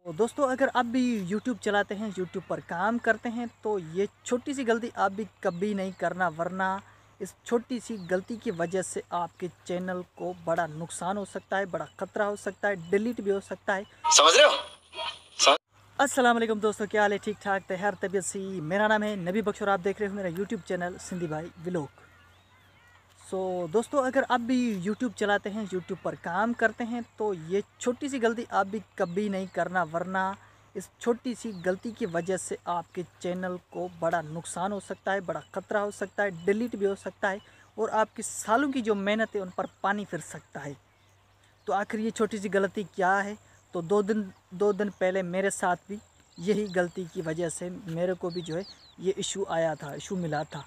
तो दोस्तों, अगर आप भी YouTube चलाते हैं, YouTube पर काम करते हैं, तो ये छोटी सी गलती आप भी कभी नहीं करना, वरना इस छोटी सी गलती की वजह से आपके चैनल को बड़ा नुकसान हो सकता है, बड़ा खतरा हो सकता है, डिलीट भी हो सकता है। समझ रहे हो? अस्सलाम वालेकुम दोस्तों, क्या हाल है? ठीक ठाक तैयार तबीयत सी। मेरा नाम है नबी बख्श और आप देख रहे हो मेरा YouTube चैनल सिंधी भाई व्लॉग। दोस्तों, अगर आप भी YouTube चलाते हैं, YouTube पर काम करते हैं, तो ये छोटी सी गलती आप भी कभी नहीं करना, वरना इस छोटी सी गलती की वजह से आपके चैनल को बड़ा नुकसान हो सकता है, बड़ा ख़तरा हो सकता है, डिलीट भी हो सकता है और आपकी सालों की जो मेहनत है उन पर पानी फिर सकता है। तो आखिर ये छोटी सी गलती क्या है? तो दो दिन पहले मेरे साथ भी यही गलती की वजह से मेरे को भी जो है ये इशू आया था, इशू मिला था।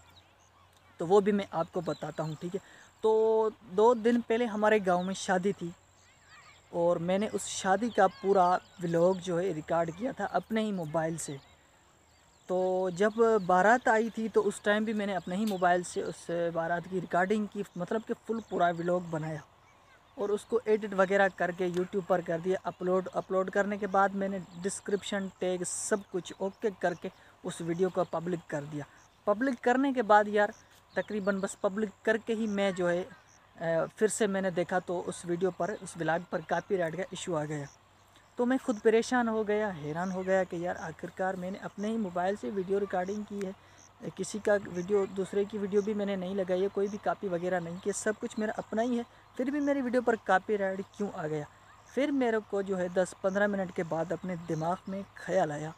तो वो भी मैं आपको बताता हूँ, ठीक है। तो 2 दिन पहले हमारे गांव में शादी थी और मैंने उस शादी का पूरा व्लॉग जो है रिकॉर्ड किया था अपने ही मोबाइल से। तो जब बारात आई थी तो उस टाइम भी मैंने अपने ही मोबाइल से उस बारात की रिकॉर्डिंग की, मतलब कि फुल पूरा व्लॉग बनाया और उसको एडिट वगैरह करके यूट्यूब पर कर दिया अपलोड करने के बाद मैंने डिस्क्रिप्शन टैग सब कुछ ओके करके उस वीडियो को पब्लिक कर दिया। पब्लिक करने के बाद यार तकरीबन बस पब्लिक करके ही मैं जो है फिर से मैंने देखा तो उस वीडियो पर, उस व्लॉग पर कॉपीराइट का इशू आ गया। तो मैं खुद परेशान हो गया, हैरान हो गया कि यार आखिरकार मैंने अपने ही मोबाइल से वीडियो रिकॉर्डिंग की है, किसी का वीडियो, दूसरे की वीडियो भी मैंने नहीं लगाई है, कोई भी कॉपी वगैरह नहीं की, सब कुछ मेरा अपना ही है, फिर भी मेरी वीडियो पर कॉपीराइट क्यों आ गया? फिर मेरे को जो है 10-15 मिनट के बाद अपने दिमाग में ख्याल आया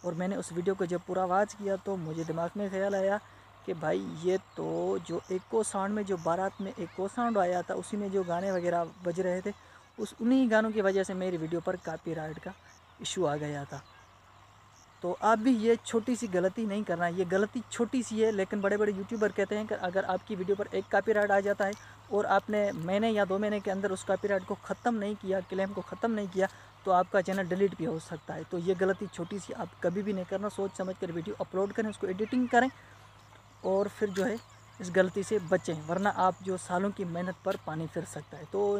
और मैंने उस वीडियो को जब पूरा वॉच किया तो मुझे दिमाग में ख्याल आया कि भाई ये तो जो एको साउंड में, जो बारात में एको साउंड आया था उसी में जो गाने वगैरह बज रहे थे, उन्हीं गानों की वजह से मेरी वीडियो पर कॉपीराइट का इशू आ गया था। तो आप भी ये छोटी सी गलती नहीं करना। ये गलती छोटी सी है लेकिन बड़े बड़े यूट्यूबर कहते हैं कि अगर आपकी वीडियो पर एक कॉपीराइट आ जाता है और आपने महीने या 2 महीने के अंदर उस कॉपीराइट को ख़त्म नहीं किया, क्लेम को ख़त्म नहीं किया, तो आपका चैनल डिलीट भी हो सकता है। तो ये गलती छोटी सी आप कभी भी नहीं करना, सोच समझ कर वीडियो अपलोड करें, उसको एडिटिंग करें और फिर जो है इस गलती से बचें, वरना आप जो सालों की मेहनत पर पानी फिर सकता है। तो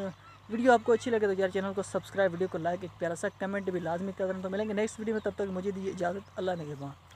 वीडियो आपको अच्छी लगे तो यार चैनल को सब्सक्राइब, वीडियो को लाइक, एक प्यारा सा कमेंट भी लाजमी कर देना। तो मिलेंगे नेक्स्ट वीडियो में, तब तक मुझे दीजिए इजाज़त। अल्लाह ने के बाद।